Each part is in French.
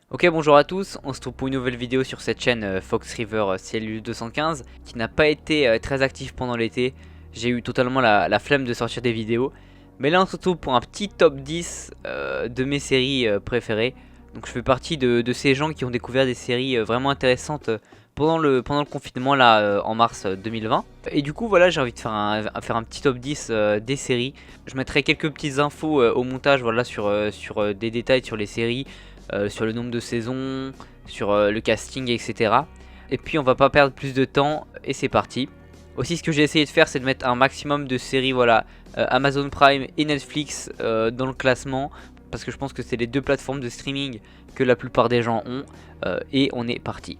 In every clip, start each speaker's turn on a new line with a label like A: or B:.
A: Ok, bonjour à tous, on se trouve pour une nouvelle vidéo sur cette chaîne Fox River CLU 215 qui n'a pas été très active pendant l'été. J'ai eu totalement la flemme de sortir des vidéos. Mais là on se retrouve pour un petit top 10 de mes séries préférées. Donc je fais partie de ces gens qui ont découvert des séries vraiment intéressantes pendant le confinement là en mars 2020. Et du coup voilà, j'ai envie de faire un petit top 10 des séries. Je mettrai quelques petites infos au montage, voilà, sur des détails sur les séries. Sur le nombre de saisons, sur le casting, etc. Et puis on va pas perdre plus de temps et c'est parti. Aussi, ce que j'ai essayé de faire, c'est de mettre un maximum de séries, voilà, Amazon Prime et Netflix dans le classement, parce que je pense que c'est les deux plateformes de streaming que la plupart des gens ont. Et on est parti.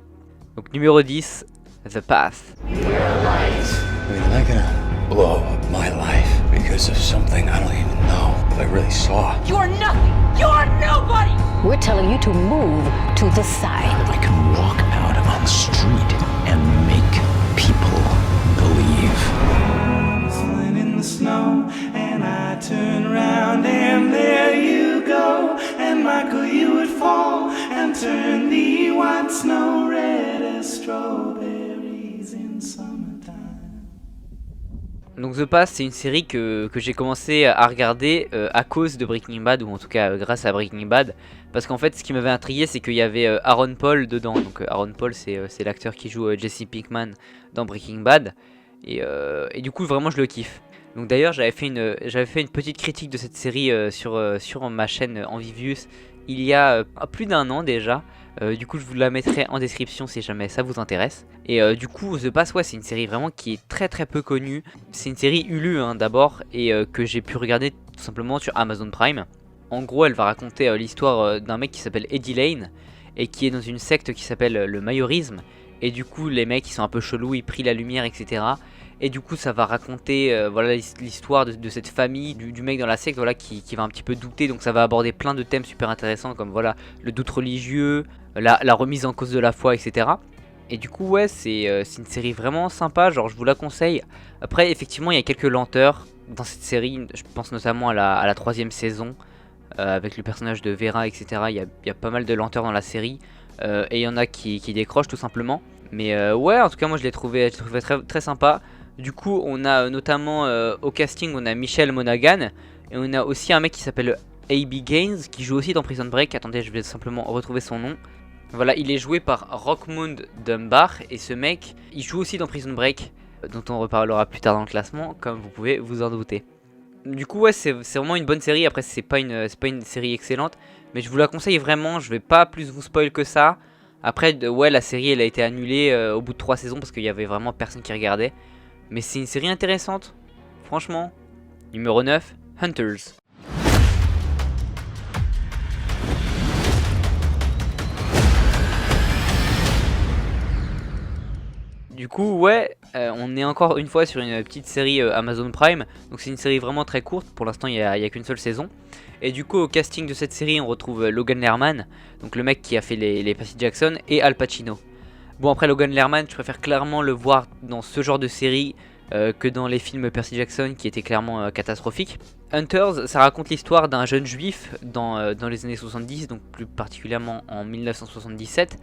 A: Donc numéro 10, The Path.
B: I mean, am I gonna blow up my life because of something I don't even know if I really saw?
C: You are nothing! You are nobody!
D: We're telling you to move to the side.
B: I can walk out on the street and make people believe.
E: Whistling in the snow, and I turn around, and there you go. And Michael, you would fall and turn the white snow red as strawberries in summertime.
A: Donc The Path, c'est une série que j'ai commencé à regarder à cause de Breaking Bad, ou en tout cas grâce à Breaking Bad. Parce qu'en fait, ce qui m'avait intrigué, c'est qu'il y avait Aaron Paul dedans. Donc Aaron Paul, c'est l'acteur qui joue Jesse Pinkman dans Breaking Bad. Et du coup, vraiment, je le kiffe. Donc d'ailleurs, j'avais fait une petite critique de cette série sur ma chaîne Envivius il y a plus d'un an déjà. Du coup je vous la mettrai en description si jamais ça vous intéresse. Et du coup The Path, ouais, c'est une série vraiment qui est très peu connue. C'est une série Hulu d'abord, et que j'ai pu regarder tout simplement sur Amazon Prime. En gros elle va raconter l'histoire d'un mec qui s'appelle Eddie Lane et qui est dans une secte qui s'appelle le mayorisme. Et du coup les mecs ils sont un peu chelous, ils prient la lumière, etc. Et du coup ça va raconter voilà, l'histoire de cette famille, du mec dans la secte, voilà, qui va un petit peu douter. Donc ça va aborder plein de thèmes super intéressants comme voilà, le doute religieux, la remise en cause de la foi, etc. Et du coup ouais, c'est une série vraiment sympa, genre je vous la conseille. Après effectivement il y a quelques lenteurs dans cette série, je pense notamment à la troisième saison avec le personnage de Vera, etc. Il y a pas mal de lenteurs dans la série et il y en a qui décrochent tout simplement. Mais ouais, en tout cas moi je l'ai trouvé très sympa. Du coup on a notamment au casting, on a Michelle Monaghan, et on a aussi un mec qui s'appelle A.B. Gaines qui joue aussi dans Prison Break. Attendez, je vais simplement retrouver son nom. Voilà, il est joué par Rockmund Dunbar, et ce mec il joue aussi dans Prison Break, dont on reparlera plus tard dans le classement, comme vous pouvez vous en douter. Du coup ouais, c'est vraiment une bonne série. Après c'est pas une série excellente, mais je vous la conseille vraiment. Je vais pas plus vous spoil que ça. Après ouais, la série elle a été annulée au bout de 3 saisons parce qu'il y avait vraiment personne qui regardait. Mais c'est une série intéressante, franchement. Numéro 9, Hunters. Du coup ouais, on est encore une fois sur une petite série Amazon Prime. Donc c'est une série vraiment très courte, pour l'instant il y a qu'une seule saison. Et du coup au casting de cette série on retrouve Logan Lerman, donc le mec qui a fait les Percy Jackson, et Al Pacino. Bon après Logan Lerman, je préfère clairement le voir dans ce genre de série que dans les films Percy Jackson qui étaient clairement catastrophiques. Hunters, ça raconte l'histoire d'un jeune juif dans les années 70, donc plus particulièrement en 1977,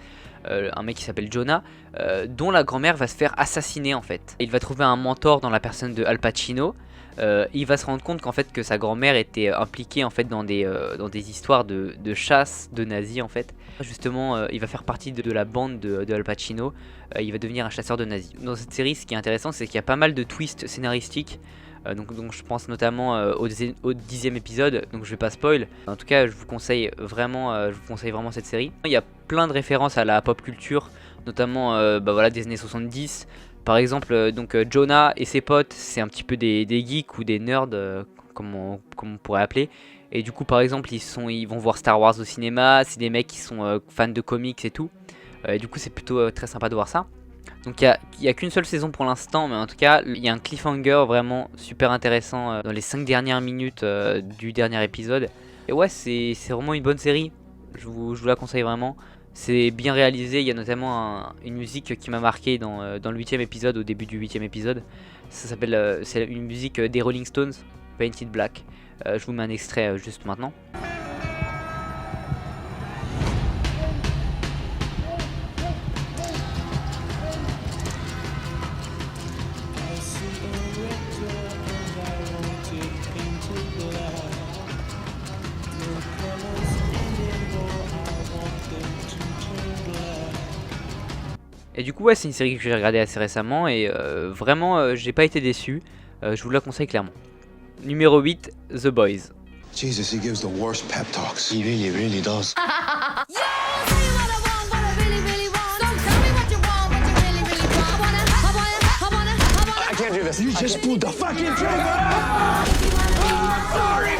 A: un mec qui s'appelle Jonah, dont la grand-mère va se faire assassiner en fait. Il va trouver un mentor dans la personne de Al Pacino. Il va se rendre compte qu'en fait que sa grand-mère était impliquée en fait dans des histoires de chasse de nazis en fait. Justement il va faire partie de la bande de Al Pacino. Il va devenir un chasseur de nazis. Dans cette série, ce qui est intéressant, c'est qu'il y a pas mal de twists scénaristiques. Donc je pense notamment au 10e épisode, donc je vais pas spoil. En tout cas je vous conseille vraiment cette série. Il y a plein de références à la pop culture, notamment bah voilà, des années 70. Par exemple Jonah et ses potes, c'est un petit peu des geeks ou des nerds comme on pourrait appeler. Et du coup par exemple ils vont voir Star Wars au cinéma, c'est des mecs qui sont fans de comics et tout. Et du coup c'est plutôt très sympa de voir ça. Donc il y a qu'une seule saison pour l'instant, mais en tout cas il y a un cliffhanger vraiment super intéressant dans les 5 dernières minutes du dernier épisode. Et ouais, c'est vraiment une bonne série, je vous la conseille vraiment. C'est bien réalisé, il y a notamment une musique qui m'a marqué dans le 8e épisode, au début du 8e épisode. Ça s'appelle, c'est une musique des Rolling Stones, Painted Black. Je vous mets un extrait juste maintenant. Et du coup ouais, c'est une série que j'ai regardée assez récemment et vraiment j'ai pas été déçu, je vous la conseille clairement. Numéro 8, The Boys.
B: Jesus, he gives the worst pep talks. He really does. I can't do this. You just pulled the fucking trigger! Sorry!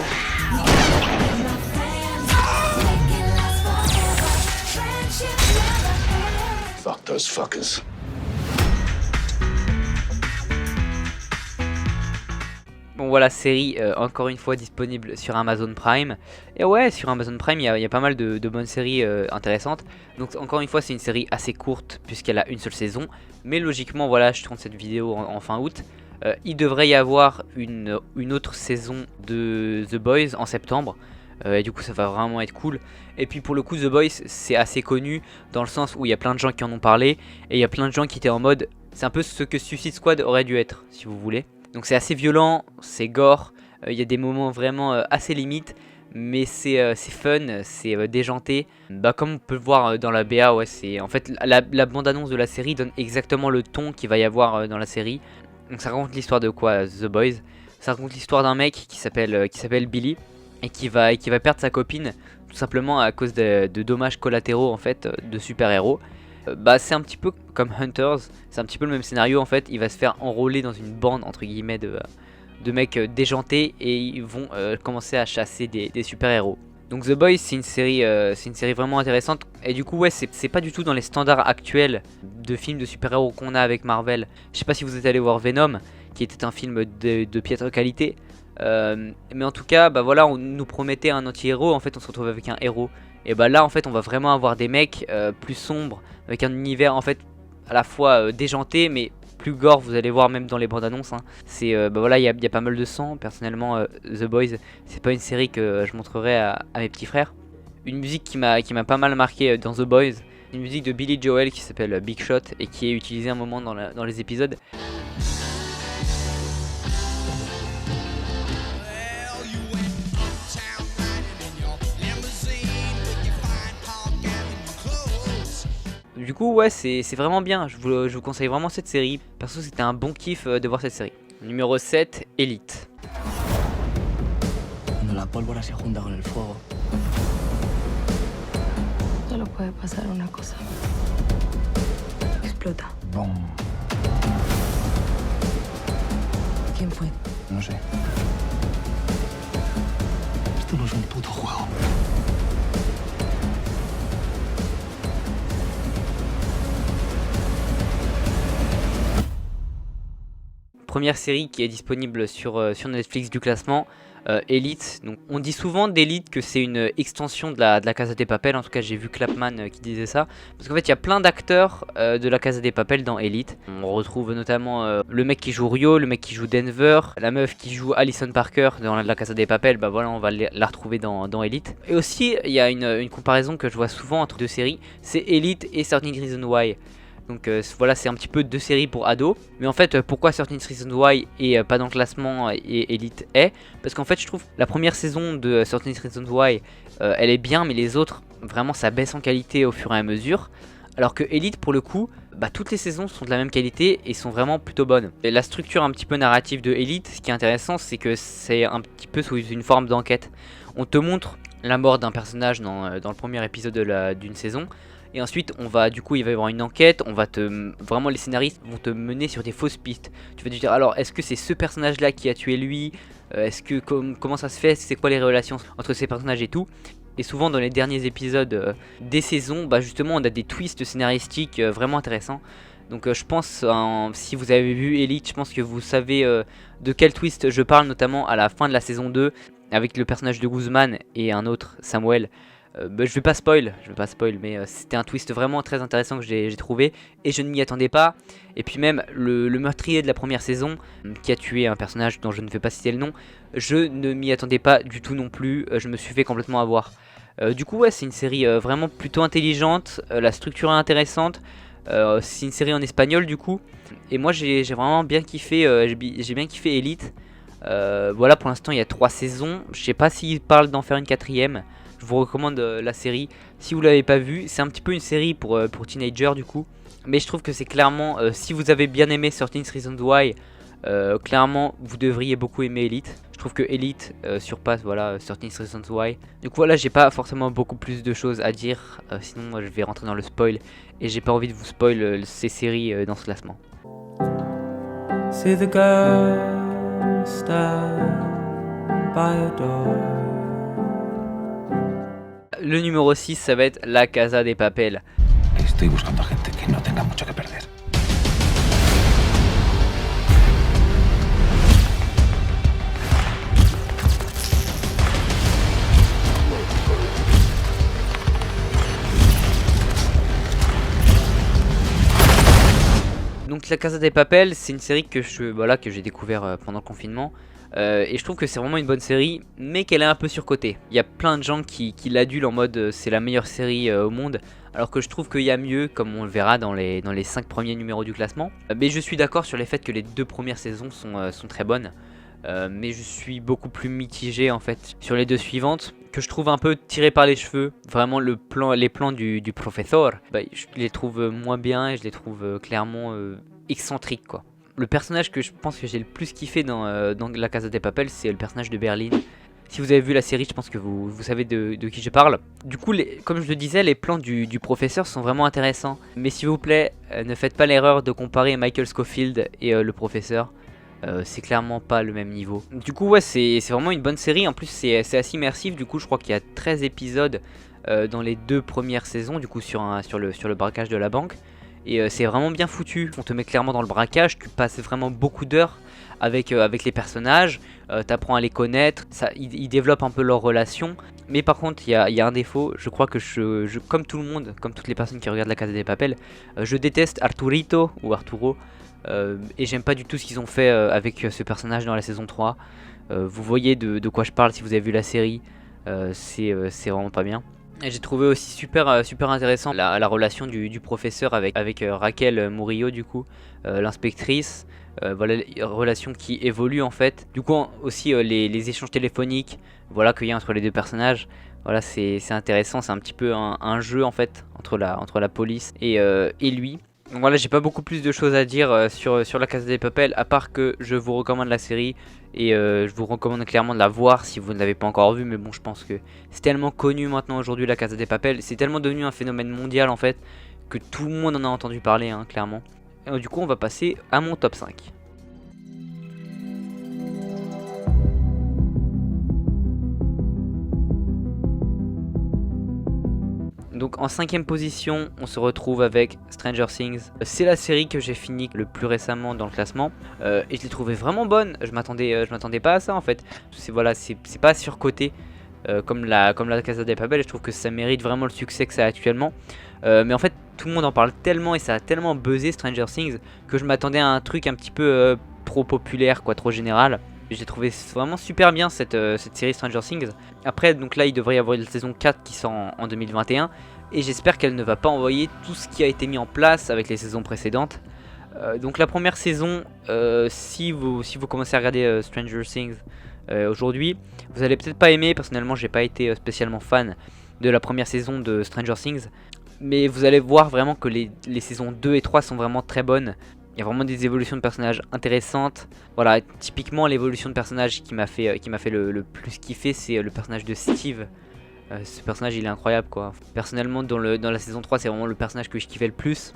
B: Fuck those fuckers.
A: Bon voilà, série encore une fois disponible sur Amazon Prime. Et ouais, sur Amazon Prime, il y a pas mal de bonnes séries intéressantes. Donc encore une fois, c'est une série assez courte puisqu'elle a une seule saison. Mais logiquement, voilà, je tourne cette vidéo en fin août. Il devrait y avoir une autre saison de The Boys en septembre. Et du coup, ça va vraiment être cool. Et puis pour le coup, The Boys, c'est assez connu dans le sens où il y a plein de gens qui en ont parlé. Et il y a plein de gens qui étaient en mode... C'est un peu ce que Suicide Squad aurait dû être, si vous voulez. Donc c'est assez violent, c'est gore, il y a des moments vraiment assez limites, mais c'est fun, c'est déjanté. Bah, comme on peut le voir dans la BA, ouais, c'est en fait la bande-annonce de la série donne exactement le ton qu'il va y avoir dans la série. Donc ça raconte l'histoire de quoi, The Boys. Ça raconte l'histoire d'un mec qui s'appelle Billy et qui va perdre sa copine tout simplement à cause de dommages collatéraux en fait de super-héros. Bah c'est un petit peu comme Hunters, c'est un petit peu le même scénario en fait, il va se faire enrôler dans une bande entre guillemets de mecs déjantés et ils vont commencer à chasser des super-héros. Donc The Boys c'est une série vraiment intéressante et du coup ouais c'est pas du tout dans les standards actuels de films de super-héros qu'on a avec Marvel. Je sais pas si vous êtes allé voir Venom qui était un film de piètre qualité, mais en tout cas bah voilà, on nous promettait un anti-héros, en fait on se retrouve avec un héros. Et bah là en fait on va vraiment avoir des mecs plus sombres, avec un univers en fait à la fois déjanté mais plus gore, vous allez voir même dans les bandes annonces hein. C'est bah voilà, il y a pas mal de sang. Personnellement The Boys c'est pas une série que je montrerai à mes petits frères. Une musique qui m'a pas mal marqué dans The Boys, une musique de Billy Joel qui s'appelle Big Shot et qui est utilisée un moment dans les épisodes. Du coup ouais c'est vraiment bien, je vous conseille vraiment cette série. Perso c'était un bon kiff de voir cette série. Numéro 7, Elite.
F: Cuando la pólvora se junta con el fuego.
D: Solo puede pasar una cosa. Explota.
F: Boom.
D: ¿Quién fue?
F: No sé. Esto no es un puto juego.
A: Première série qui est disponible sur Netflix du classement, Elite. Donc on dit souvent d'Elite que c'est une extension de la Casa de Papel. En tout cas j'ai vu Clapman qui disait ça. Parce qu'en fait il y a plein d'acteurs de la Casa de Papel dans Elite. On retrouve notamment le mec qui joue Rio, le mec qui joue Denver, la meuf qui joue Alison Parker dans la Casa de Papel. Bah voilà, on va la retrouver dans Elite. Et aussi il y a une comparaison que je vois souvent entre deux séries, c'est Elite et 13 Reasons Why. Donc voilà, c'est un petit peu deux séries pour ados. Mais en fait pourquoi 13 Reasons Why est pas dans le classement et Elite est, parce qu'en fait je trouve la première saison de 13 Reasons Why elle est bien, mais les autres vraiment ça baisse en qualité au fur et à mesure. Alors que Elite pour le coup, bah, toutes les saisons sont de la même qualité et sont vraiment plutôt bonnes. Et la structure un petit peu narrative de Elite, ce qui est intéressant, c'est que c'est un petit peu sous une forme d'enquête. On te montre la mort d'un personnage dans le premier épisode d'une saison. Et ensuite, il va y avoir une enquête, vraiment les scénaristes vont te mener sur des fausses pistes. Tu vas te dire, alors, est-ce que c'est ce personnage-là qui a tué lui? Comment ça se fait? C'est quoi les relations entre ces personnages et tout? Et souvent, dans les derniers épisodes des saisons, bah justement, on a des twists scénaristiques vraiment intéressants. Donc je pense, si vous avez vu Elite, je pense que vous savez de quel twist je parle, notamment à la fin de la saison 2, avec le personnage de Guzman et un autre, Samuel. Bah, je vais pas spoil, mais c'était un twist vraiment très intéressant que j'ai trouvé et je ne m'y attendais pas. Et puis même le meurtrier de la première saison qui a tué un personnage dont je ne vais pas citer le nom, je ne m'y attendais pas du tout non plus, je me suis fait complètement avoir. Du coup ouais, c'est une série vraiment plutôt intelligente, la structure est intéressante, c'est une série en espagnol du coup. Et moi j'ai vraiment bien kiffé, j'ai bien kiffé Elite. Voilà, pour l'instant il y a 3 saisons, je sais pas s'ils parlent d'en faire une 4ème. Je Je vous recommande la série si vous l'avez pas vue. C'est un petit peu une série pour teenagers du coup. Mais je trouve que c'est clairement, si vous avez bien aimé 13 Reasons Why, clairement vous devriez beaucoup aimer Elite. Je trouve que Elite surpasse 13 Reasons Why. Du coup voilà, j'ai pas forcément beaucoup plus de choses à dire. Sinon moi je vais rentrer dans le spoil. Et j'ai pas envie de vous spoil ces séries dans ce classement.
E: See the girl stand by a door.
A: Le numéro 6, ça va être La Casa de Papel.
F: Estoy buscando a gente que no tenga mucho que perder.
A: Donc La Casa de Papel, c'est une série que j'ai découvert pendant le confinement. Et je trouve que c'est vraiment une bonne série, mais qu'elle est un peu surcotée. Il y a plein de gens qui l'adulent en mode c'est la meilleure série au monde, alors que je trouve qu'il y a mieux, comme on le verra dans les 5 premiers numéros du classement. Mais je suis d'accord sur les faits que les 2 premières saisons sont très bonnes. Mais je suis beaucoup plus mitigé en fait sur les 2 suivantes, que je trouve un peu tirées par les cheveux. Vraiment les plans du professeur, je les trouve moins bien et je les trouve clairement excentriques quoi. Le personnage que je pense que j'ai le plus kiffé dans La Casa de Papel, c'est le personnage de Berlin. Si vous avez vu la série, je pense que vous savez de qui je parle. Du coup, comme je le disais, les plans du professeur sont vraiment intéressants. Mais s'il vous plaît, ne faites pas l'erreur de comparer Michael Scofield et le professeur. C'est clairement pas le même niveau. Du coup, ouais, c'est vraiment une bonne série. En plus, c'est assez immersif. Du coup, je crois qu'il y a 13 épisodes dans les 2 premières saisons, du coup, sur le braquage de la banque. Et c'est vraiment bien foutu, on te met clairement dans le braquage, tu passes vraiment beaucoup d'heures avec les personnages, t'apprends à les connaître, ils développent un peu leur relation. Mais par contre, il y a un défaut, je crois que comme tout le monde, comme toutes les personnes qui regardent La Casa de Papel, je déteste Arturito ou Arturo, et j'aime pas du tout ce qu'ils ont fait avec ce personnage dans la saison 3. Vous voyez de quoi je parle si vous avez vu la série, c'est vraiment pas bien. J'ai trouvé aussi super intéressant la relation du professeur avec Raquel Murillo du coup, l'inspectrice. Voilà, relation qui évolue en fait. Du coup aussi les échanges téléphoniques, voilà, qu'il y a entre les 2 personnages. Voilà, c'est intéressant, c'est un petit peu un jeu en fait entre la police et lui. Donc voilà, j'ai pas beaucoup plus de choses à dire sur La Casa de Papel, à part que je vous recommande la série et je vous recommande clairement de la voir si vous ne l'avez pas encore vue. Mais bon, je pense que c'est tellement connu maintenant aujourd'hui La Casa de Papel, c'est tellement devenu un phénomène mondial en fait, que tout le monde en a entendu parler hein, clairement. Et du coup on va passer à mon top 5. Donc en 5ème position, on se retrouve avec Stranger Things. C'est la série que j'ai fini le plus récemment dans le classement, et je l'ai trouvée vraiment bonne. Je m'attendais pas à ça en fait. C'est pas surcoté comme la Casa de Papel. Je trouve que ça mérite vraiment le succès que ça a actuellement. Mais en fait, tout le monde en parle tellement et ça a tellement buzzé Stranger Things que je m'attendais à un truc un petit peu trop populaire, quoi, trop général. J'ai trouvé vraiment super bien cette série Stranger Things. Après, donc là, il devrait y avoir une saison 4 qui sort en 2021. Et j'espère qu'elle ne va pas envoyer tout ce qui a été mis en place avec les saisons précédentes. Donc la première saison, si vous commencez à regarder Stranger Things aujourd'hui, vous allez peut-être pas aimer. Personnellement, j'ai pas été spécialement fan de la première saison de Stranger Things. Mais vous allez voir vraiment que les saisons 2 et 3 sont vraiment très bonnes. Il y a vraiment des évolutions de personnages intéressantes. Voilà, typiquement l'évolution de personnage qui m'a fait le plus kiffer, c'est le personnage de Steve. Ce personnage il est incroyable quoi. Personnellement dans la saison 3 c'est vraiment le personnage que je kiffais le plus.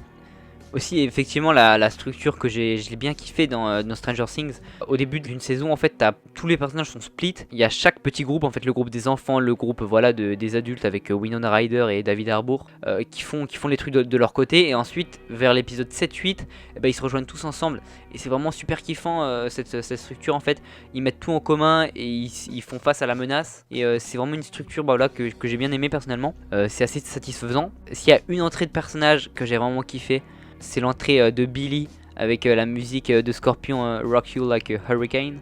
A: Aussi effectivement la structure que je l'ai bien kiffé dans Stranger Things. Au début d'une saison en fait tous les personnages sont split. Il y a chaque petit groupe en fait, le groupe des enfants, le groupe voilà des adultes avec Winona Ryder et David Harbour qui font les trucs de leur côté. Et ensuite vers l'épisode 7-8 ils se rejoignent tous ensemble. Et c'est vraiment super kiffant cette structure en fait. Ils mettent tout en commun et ils font face à la menace. Et c'est vraiment une structure voilà, que j'ai bien aimé personnellement. C'est assez satisfaisant. S'il y a une entrée de personnage que j'ai vraiment kiffé, c'est l'entrée de Billy avec la musique de Scorpion, Rock You Like a Hurricane.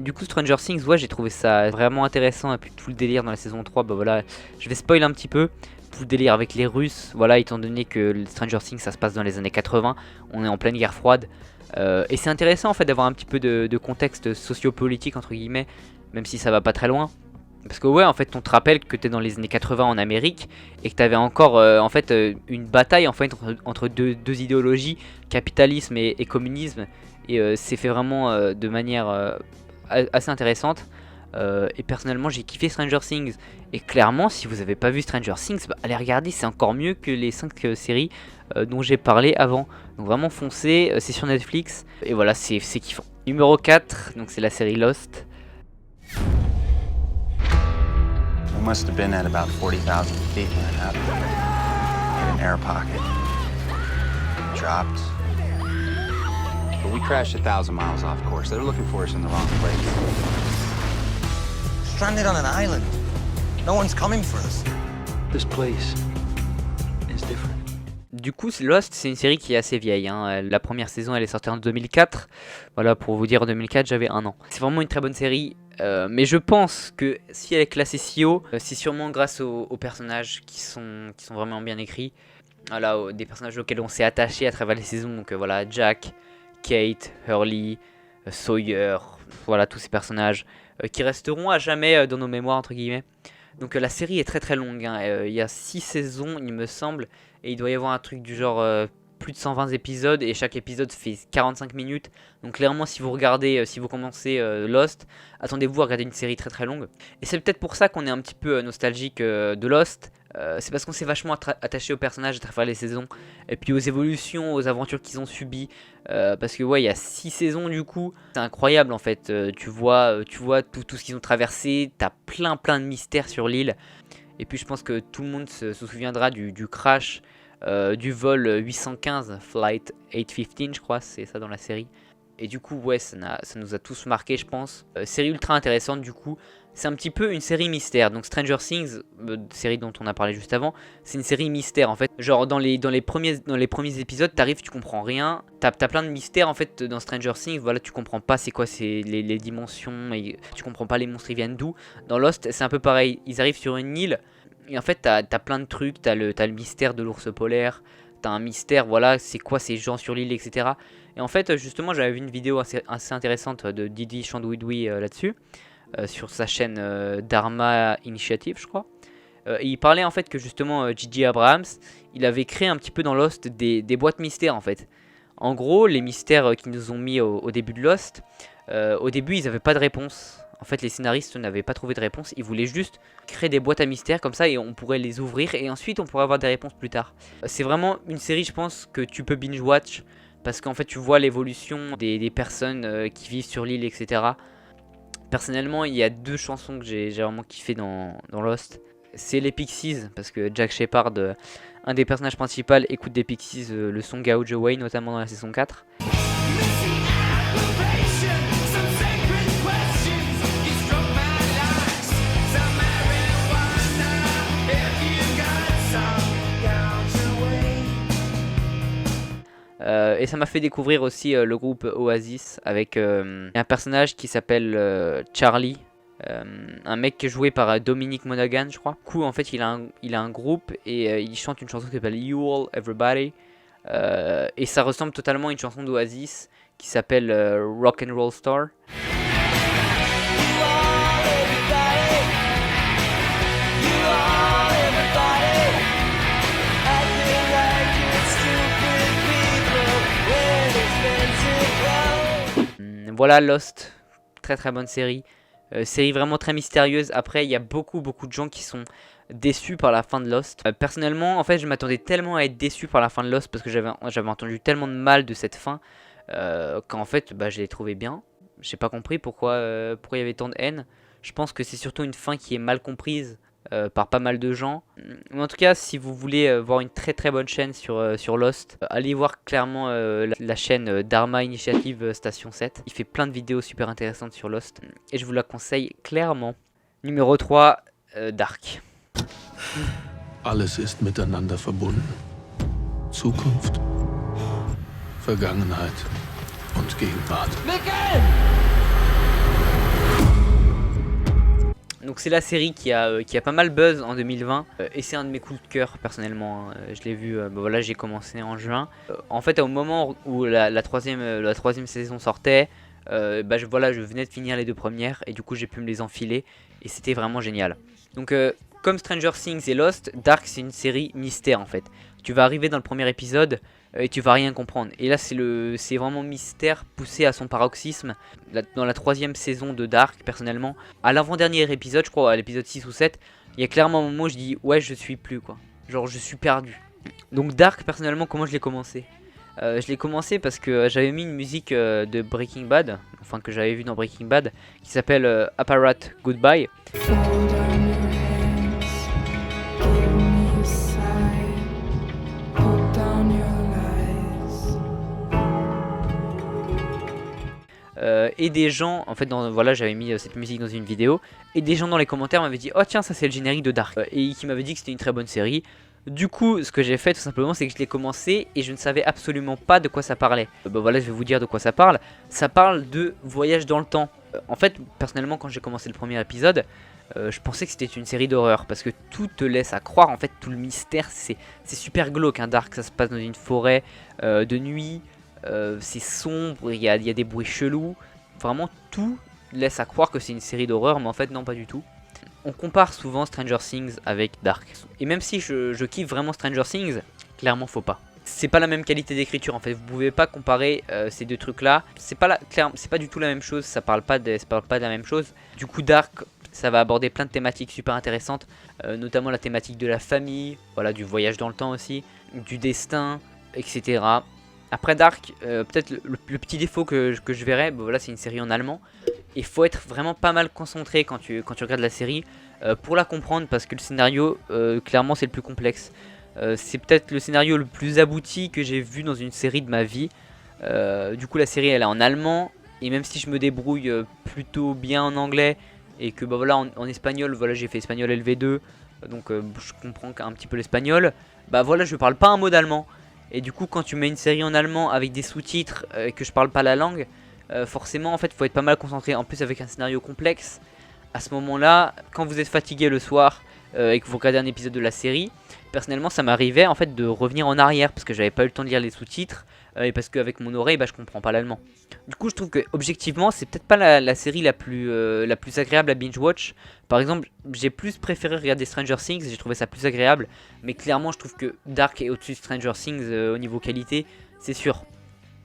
A: Du coup Stranger Things, ouais, j'ai trouvé ça vraiment intéressant, et puis tout le délire dans la saison 3, bah voilà, je vais spoiler un petit peu. Tout le délire avec les Russes, voilà, étant donné que Stranger Things ça se passe dans les années 80, on est en pleine guerre froide. Et c'est intéressant en fait d'avoir un petit peu de contexte sociopolitique entre guillemets, même si ça va pas très loin. Parce que ouais, en fait, on te rappelle que t'es dans les années 80 en Amérique et que t'avais encore en fait une bataille en fait entre deux idéologies, capitalisme et communisme. Et c'est fait vraiment de manière assez intéressante. Et personnellement, j'ai kiffé Stranger Things. Et clairement, si vous avez pas vu Stranger Things, bah, allez regarder, c'est encore mieux que les 5 séries dont j'ai parlé avant. Donc vraiment foncez, c'est sur Netflix. Et voilà, c'est kiffant. Numéro 4, donc c'est la série Lost.
G: We must have been at about 40,000 feet when it happened. Hit an air pocket. Dropped. But we crashed 1,000 miles off course. They were looking for us in the wrong place.
H: Stranded on an island. No one's coming for us.
B: This place is different.
A: Du coup, Lost, c'est une série qui est assez vieille. Hein. La première saison, elle est sortie en 2004. Voilà, pour vous dire, en 2004, j'avais 1 an. C'est vraiment une très bonne série. Mais je pense que si elle est classée si haut, c'est sûrement grâce aux personnages qui sont vraiment bien écrits. Voilà, des personnages auxquels on s'est attaché à travers les saisons. Donc voilà, Jack, Kate, Hurley, Sawyer. Voilà, tous ces personnages qui resteront à jamais dans nos mémoires, entre guillemets. Donc la série est très très longue. Hein. Il y a 6 saisons, il me semble. Et il doit y avoir un truc du genre plus de 120 épisodes. Et chaque épisode fait 45 minutes. Donc clairement, si vous regardez, si vous commencez Lost, attendez-vous à regarder une série très très longue. Et c'est peut-être pour ça qu'on est un petit peu nostalgique de Lost. C'est parce qu'on s'est vachement attaché aux personnages à travers les saisons. Et puis aux évolutions, aux aventures qu'ils ont subies. Parce que ouais, il y a 6 saisons du coup. C'est incroyable en fait. Tu vois tout ce qu'ils ont traversé. T'as plein de mystères sur l'île. Et puis je pense que tout le monde se souviendra du crash du vol 815, Flight 815 je crois, c'est ça dans la série. Et du coup ouais, ça nous a tous marqué je pense. Série ultra intéressante du coup. C'est un petit peu une série mystère. Donc Stranger Things, série dont on a parlé juste avant, c'est une série mystère en fait. Genre dans les premiers épisodes, t'arrives, tu comprends rien. T'as plein de mystères en fait dans Stranger Things. Voilà, tu comprends pas c'est quoi c'est les dimensions. Et tu comprends pas les monstres ils viennent d'où. Dans Lost, c'est un peu pareil. Ils arrivent sur une île. Et en fait, t'as plein de trucs. T'as le mystère de l'ours polaire. T'as un mystère, voilà, c'est quoi ces gens sur l'île, etc. Et en fait, justement, j'avais vu une vidéo assez intéressante de Didi Chandouidoui là-dessus. Sur sa chaîne Dharma Initiative, je crois. Et il parlait en fait que justement J.J. Abrams, il avait créé un petit peu dans Lost des boîtes mystères en fait. En gros, les mystères qu'ils nous ont mis au début de Lost, au début, ils n'avaient pas de réponse. En fait, les scénaristes n'avaient pas trouvé de réponse. Ils voulaient juste créer des boîtes à mystères comme ça et on pourrait les ouvrir et ensuite on pourrait avoir des réponses plus tard. C'est vraiment une série, je pense, que tu peux binge-watch parce qu'en fait, tu vois l'évolution des personnes qui vivent sur l'île, etc. Personnellement, il y a 2 chansons que j'ai vraiment kiffé dans Lost. C'est les Pixies, parce que Jack Shepard, un des personnages principaux, écoute des Pixies, le son Gauge Away, notamment dans la saison 4. Et ça m'a fait découvrir aussi le groupe Oasis avec un personnage qui s'appelle Charlie, un mec qui est joué par Dominic Monaghan je crois. Du coup en fait il a un groupe et il chante une chanson qui s'appelle You All Everybody et ça ressemble totalement à une chanson d'Oasis qui s'appelle Rock and Roll Star. Voilà Lost, très très bonne série, série vraiment très mystérieuse. Après il y a beaucoup de gens qui sont déçus par la fin de Lost. Personnellement en fait je m'attendais tellement à être déçu par la fin de Lost parce que j'avais entendu tellement de mal de cette fin qu'en fait je l'ai trouvé bien. J'ai pas compris pourquoi il y avait tant de haine. Je pense que c'est surtout une fin qui est mal comprise par pas mal de gens. Mais en tout cas, si vous voulez voir une très très bonne chaîne sur Lost, allez voir clairement la chaîne Dharma Initiative Station 7. Il fait plein de vidéos super intéressantes sur Lost et je vous la conseille clairement. Numéro 3, Dark.
I: Alles ist miteinander verbunden. Zukunft, Vergangenheit und Gegenwart.
A: Donc c'est la série qui a pas mal buzz en 2020 et c'est un de mes coups de cœur personnellement. Je l'ai vu, voilà, j'ai commencé en juin. En fait au moment où la troisième saison sortait, voilà, je venais de finir les 2 premières et du coup j'ai pu me les enfiler et c'était vraiment génial. Donc comme Stranger Things et Lost, Dark c'est une série mystère en fait. Tu vas arriver dans le premier épisode et tu vas rien comprendre. Et là c'est vraiment mystère poussé à son paroxysme. Dans la 3e saison de Dark, personnellement, à l'avant-dernier épisode, je crois à l'épisode 6 ou 7, il y a clairement un moment où je dis ouais je suis plus quoi. Genre je suis perdu. Donc Dark personnellement comment je l'ai commencé? Je l'ai commencé parce que j'avais mis une musique de Breaking Bad, enfin que j'avais vu dans Breaking Bad, qui s'appelle Apparat Goodbye. Et des gens, en fait, voilà, j'avais mis cette musique dans une vidéo, et des gens dans les commentaires m'avaient dit oh tiens ça c'est le générique de Dark, et qui m'avaient dit que c'était une très bonne série. Du coup, ce que j'ai fait tout simplement, c'est que je l'ai commencé et je ne savais absolument pas de quoi ça parlait. Voilà, je vais vous dire de quoi ça parle. Ça parle de voyage dans le temps. En fait, personnellement, quand j'ai commencé le premier épisode, je pensais que c'était une série d'horreur parce que tout te laisse à croire. En fait, tout le mystère, c'est super glauque. Hein, Dark, ça se passe dans une forêt de nuit. C'est sombre, il y a des bruits chelous. Vraiment, tout laisse à croire que c'est une série d'horreur, mais en fait, non, pas du tout. On compare souvent Stranger Things avec Dark. Et même si je kiffe vraiment Stranger Things, clairement faut pas. C'est pas la même qualité d'écriture en fait, vous pouvez pas comparer ces 2 trucs là. C'est pas du tout la même chose, ça parle pas de la même chose. Du coup Dark, ça va aborder plein de thématiques super intéressantes, notamment la thématique de la famille, voilà, du voyage dans le temps aussi, du destin, etc. Après Dark, peut-être le petit défaut que je verrais, voilà, c'est une série en allemand. Il faut être vraiment pas mal concentré quand tu regardes la série pour la comprendre parce que le scénario, clairement, c'est le plus complexe. C'est peut-être le scénario le plus abouti que j'ai vu dans une série de ma vie. Du coup, la série, elle est en allemand. Et même si je me débrouille plutôt bien en anglais et que voilà, en espagnol, voilà, j'ai fait espagnol LV2. Donc je comprends un petit peu l'espagnol. Voilà, je parle pas un mot d'allemand. Et du coup, quand tu mets une série en allemand avec des sous-titres et que je parle pas la langue, forcément en fait faut être pas mal concentré. En plus avec un scénario complexe, à ce moment là quand vous êtes fatigué le soir et que vous regardez un épisode de la série, personnellement ça m'arrivait en fait de revenir en arrière parce que j'avais pas eu le temps de lire les sous-titres et parce qu'avec mon oreille je comprends pas l'allemand. Du coup je trouve que objectivement c'est peut-être pas la série la plus agréable à binge watch. Par exemple j'ai plus préféré regarder Stranger Things, j'ai trouvé ça plus agréable, mais clairement je trouve que Dark est au-dessus de Stranger Things au niveau qualité, c'est sûr.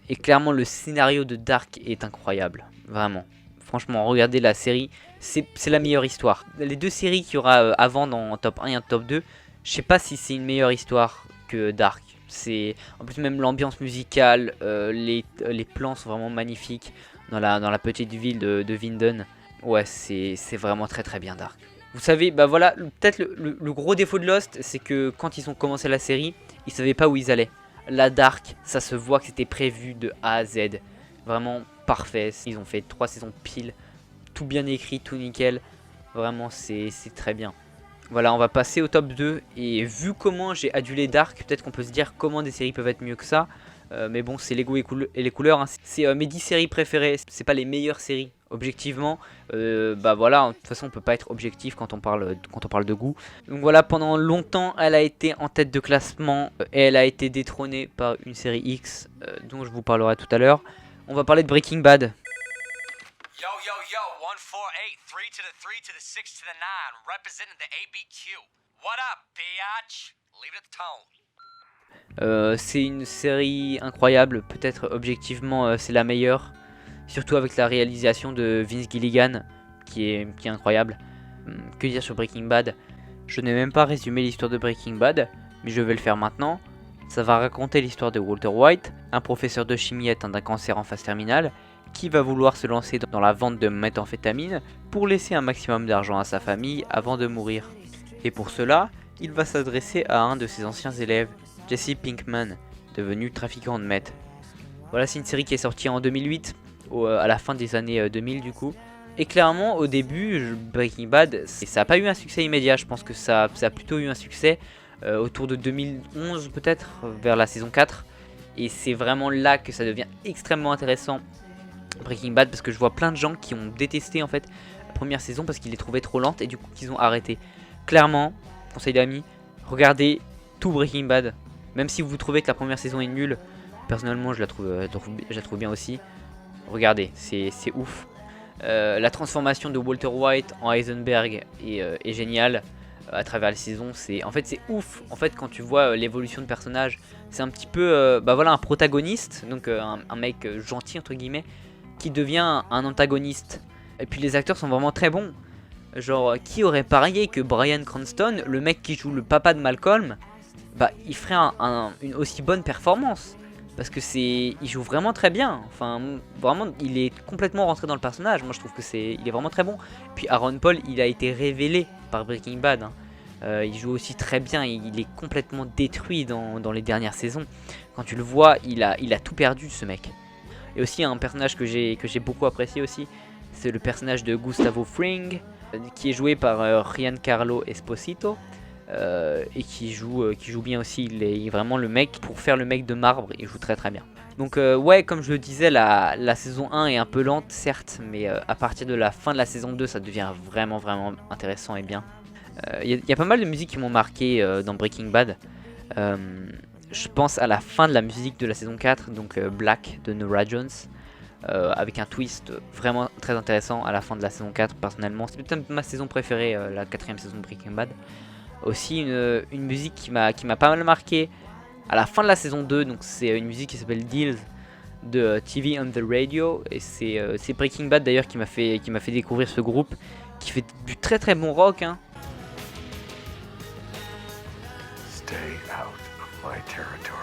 A: Et clairement le scénario de Dark est incroyable, vraiment. Franchement, regardez la série, c'est la meilleure histoire. Les 2 séries qu'il y aura avant dans top 1 et top 2, je sais pas si c'est une meilleure histoire que Dark. En plus même l'ambiance musicale, les plans sont vraiment magnifiques dans la petite ville de Winden. Ouais, c'est vraiment très très bien Dark. Vous savez, voilà, peut-être le gros défaut de Lost, c'est que quand ils ont commencé la série, ils savaient pas où ils allaient. La Dark, ça se voit que c'était prévu de A à Z. Vraiment parfait. Ils ont fait 3 saisons pile. Tout bien écrit, tout nickel. Vraiment, c'est très bien. Voilà, on va passer au top 2. Et vu comment j'ai adulé Dark, peut-être qu'on peut se dire comment des séries peuvent être mieux que ça. Mais bon, c'est les goûts et les couleurs. Hein. C'est mes 10 séries préférées. C'est pas les meilleures séries. Objectivement, voilà, de toute façon on peut pas être objectif quand on parle de goût. Donc voilà, pendant longtemps elle a été en tête de classement et elle a été détrônée par une série X dont je vous parlerai tout à l'heure. On va parler de Breaking Bad.
J: Yo, 148, 3 to the 3 to the 6 to the 9, representing the ABQ. What up, biatch? Leave it at the tone.
A: C'est une série incroyable, peut-être objectivement c'est la meilleure. Surtout avec la réalisation de Vince Gilligan qui est incroyable. Que dire sur Breaking Bad? Je n'ai même pas résumé l'histoire de Breaking Bad, mais je vais le faire maintenant. Ça va raconter l'histoire de Walter White, un professeur de chimie atteint d'un cancer en phase terminale, qui va vouloir se lancer dans la vente de méthamphétamine pour laisser un maximum d'argent à sa famille avant de mourir. Et pour cela, il va s'adresser à un de ses anciens élèves, Jesse Pinkman, devenu trafiquant de meth. Voilà, c'est une série qui est sortie en 2008. À la fin des années 2000 du coup. Et clairement au début Breaking Bad ça n'a pas eu un succès immédiat. Je pense que ça a plutôt eu un succès autour de 2011 peut-être, vers la saison 4. Et c'est vraiment là que ça devient extrêmement intéressant Breaking Bad, parce que je vois plein de gens qui ont détesté en fait la première saison parce qu'ils les trouvaient trop lentes et du coup qu'ils ont arrêté. Clairement, conseil d'amis, regardez tout Breaking Bad. Même si vous trouvez que la première saison est nulle, personnellement je la trouve bien aussi. Regardez, c'est ouf. La transformation de Walter White en Heisenberg est géniale à travers les saisons. En fait c'est ouf. En fait quand tu vois l'évolution de personnage, c'est un petit peu voilà, un protagoniste, donc un mec gentil entre guillemets, qui devient un antagoniste. Et puis les acteurs sont vraiment très bons. Genre qui aurait parié que Bryan Cranston, le mec qui joue le papa de Malcolm, bah il ferait une aussi bonne performance. Parce que il joue vraiment très bien. Enfin, vraiment, il est complètement rentré dans le personnage. Moi, je trouve que il est vraiment très bon. Puis Aaron Paul, il a été révélé par Breaking Bad. Hein. Il joue aussi très bien. Il est complètement détruit dans les dernières saisons. Quand tu le vois, il a tout perdu, ce mec. Et aussi un personnage que j'ai beaucoup apprécié aussi, c'est le personnage de Gustavo Fring, qui est joué par Giancarlo Esposito. Et qui joue bien aussi. Il est vraiment le mec, pour faire le mec de marbre, il joue très très bien. Donc ouais, comme je le disais, la saison 1 est un peu lente certes, mais à partir de la fin de la saison 2 ça devient vraiment intéressant et bien. Il y a pas mal de musiques qui m'ont marqué dans Breaking Bad. Je pense à la fin de la musique de la saison 4, donc Black de Norah Jones, avec un twist vraiment très intéressant à la fin de la saison 4. Personnellement, c'est peut-être ma saison préférée, la 4ème saison de Breaking Bad. Aussi une musique qui m'a pas mal marqué à la fin de la saison 2, donc c'est une musique qui s'appelle Deals de TV on the Radio, et c'est Breaking Bad d'ailleurs qui m'a fait découvrir ce groupe qui fait du très très bon rock, hein.
B: Stay out of my territory.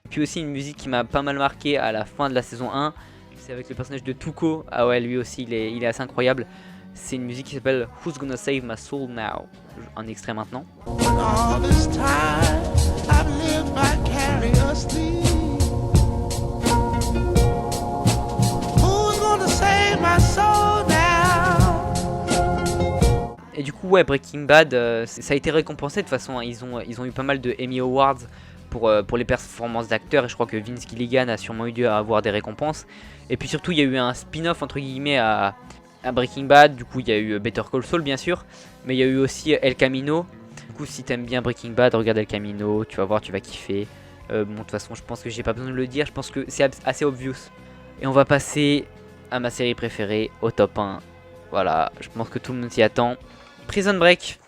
A: Puis aussi une musique qui m'a pas mal marqué à la fin de la saison 1, c'est avec le personnage de Tuco. Ah ouais, lui aussi il est assez incroyable. C'est une musique qui s'appelle Who's Gonna Save My Soul Now. Un extrait maintenant.
E: All this time I've lived vicariously. Who's gonna save my soul now?
A: Et du coup ouais, Breaking Bad, ça a été récompensé de toute façon. Ils ont eu pas mal de Emmy Awards pour les performances d'acteurs, et je crois que Vince Gilligan a sûrement eu dû avoir des récompenses. Et puis surtout il y a eu un spin-off entre guillemets à Breaking Bad. Du coup il y a eu Better Call Saul bien sûr, mais il y a eu aussi El Camino. Du coup si t'aimes bien Breaking Bad, regarde El Camino, tu vas voir, tu vas kiffer. Bon de toute façon je pense que j'ai pas besoin de le dire, je pense que c'est assez obvious. Et on va passer à ma série préférée, au top 1. Voilà, je pense que tout le monde s'y attend. Prison Break.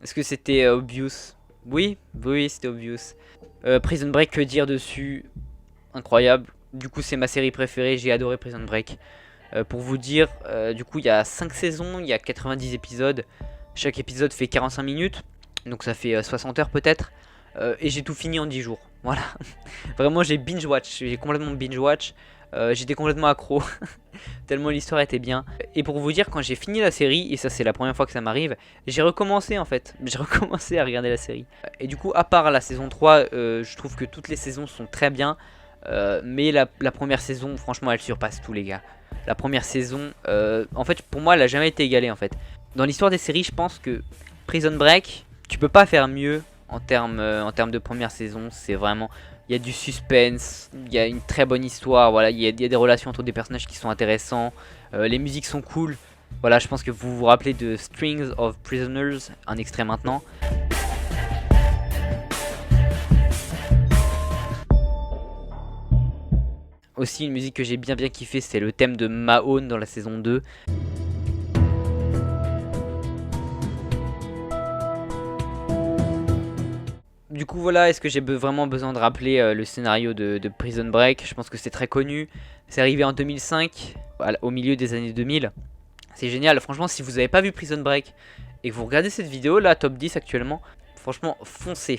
A: Est-ce que c'était obvious? Oui, c'était obvious. Prison Break, que dire dessus? Incroyable. Du coup, c'est ma série préférée, j'ai adoré Prison Break. Pour vous dire, du coup, il y a 5 saisons, il y a 90 épisodes. Chaque épisode fait 45 minutes, donc ça fait 60 heures peut-être. Et j'ai tout fini en 10 jours. Voilà. Vraiment, j'ai binge-watch, j'ai complètement binge-watch. J'étais complètement accro, tellement l'histoire était bien. Et pour vous dire, quand j'ai fini la série, et ça c'est la première fois que ça m'arrive, j'ai recommencé en fait. J'ai recommencé à regarder la série. Et du coup, à part la saison 3, je trouve que toutes les saisons sont très bien. Mais la première saison, franchement, elle surpasse tout les gars. La première saison, en fait, pour moi, elle a jamais été égalée en fait. Dans l'histoire des séries, je pense que Prison Break, tu peux pas faire mieux en termes de première saison. C'est vraiment... Il y a du suspense, il y a une très bonne histoire, voilà, il y a des relations entre des personnages qui sont intéressants, les musiques sont cool. Voilà, je pense que vous vous rappelez de Strings of Prisoners, un extrait maintenant. Aussi une musique que j'ai bien kiffé, c'est le thème de Mahone dans la saison 2. Du coup voilà, est-ce que j'ai vraiment besoin de rappeler le scénario de Prison Break? Je pense que c'est très connu. C'est arrivé en 2005, au milieu des années 2000. C'est génial, franchement si vous n'avez pas vu Prison Break et que vous regardez cette vidéo là, top 10 actuellement, franchement foncez.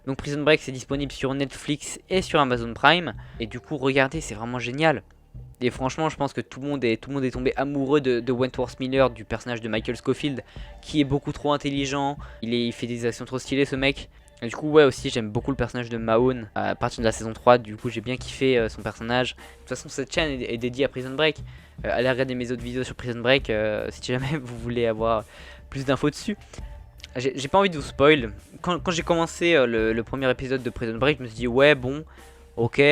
A: Donc Prison Break c'est disponible sur Netflix et sur Amazon Prime. Et du coup regardez, c'est vraiment génial. Et franchement je pense que tout le monde est tombé amoureux de Wentworth Miller, du personnage de Michael Scofield, qui est beaucoup trop intelligent. Il fait des actions trop stylées ce mec. Et du coup ouais aussi j'aime beaucoup le personnage de Mahone à partir de la saison 3. Du coup j'ai bien kiffé son personnage. De toute façon cette chaîne est dédiée à Prison Break. Allez regarder mes autres vidéos sur Prison Break si jamais vous voulez avoir plus d'infos dessus. J'ai pas envie de vous spoil. Quand j'ai commencé le premier épisode de Prison Break, je me suis dit ouais bon, ok,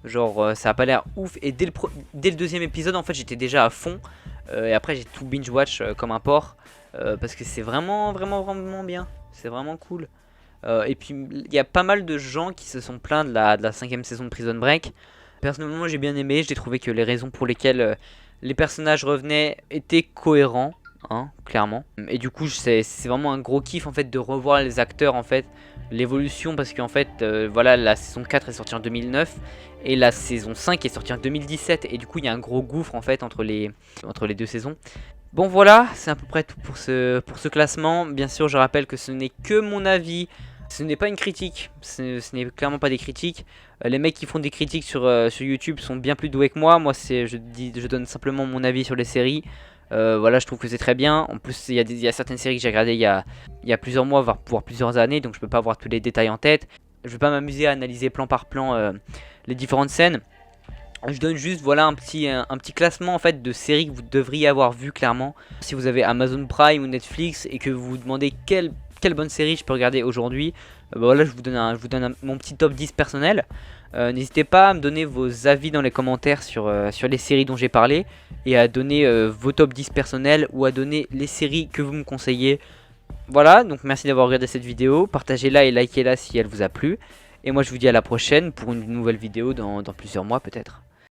A: genre ça a pas l'air ouf. Et dès le deuxième épisode en fait j'étais déjà à fond. Et après j'ai tout binge watch comme un porc. Parce que c'est vraiment bien. C'est vraiment cool. Et puis il y a pas mal de gens qui se sont plaints de la 5ème saison de Prison Break. Personnellement j'ai bien aimé, j'ai trouvé que les raisons pour lesquelles les personnages revenaient étaient cohérents, hein, clairement. Et du coup c'est vraiment un gros kiff en fait de revoir les acteurs en fait, l'évolution, parce qu'en fait voilà, la saison 4 est sortie en 2009 et la saison 5 est sortie en 2017 et du coup il y a un gros gouffre en fait entre les deux saisons. Bon voilà, c'est à peu près tout pour ce classement. Bien sûr je rappelle que ce n'est que mon avis. Ce n'est pas une critique, ce n'est clairement pas des critiques. Les mecs qui font des critiques sur YouTube sont bien plus doués que moi. Moi je donne simplement mon avis sur les séries. Voilà, je trouve que c'est très bien. En plus il y a certaines séries que j'ai regardées il y a plusieurs mois, voire plusieurs années. Donc je peux pas avoir tous les détails en tête. Je vais pas m'amuser à analyser plan par plan les différentes scènes. Je donne juste voilà un petit classement en fait de séries que vous devriez avoir vu clairement. Si vous avez Amazon Prime ou Netflix et que vous vous demandez quelle bonne série je peux regarder aujourd'hui, voilà, je vous donne mon petit top 10 personnel. N'hésitez pas à me donner vos avis dans les commentaires sur les séries dont j'ai parlé, et à donner vos top 10 personnels, ou à donner les séries que vous me conseillez. Voilà, donc merci d'avoir regardé cette vidéo, partagez-la et likez-la si elle vous a plu. Et moi je vous dis à la prochaine pour une nouvelle vidéo dans plusieurs mois peut-être.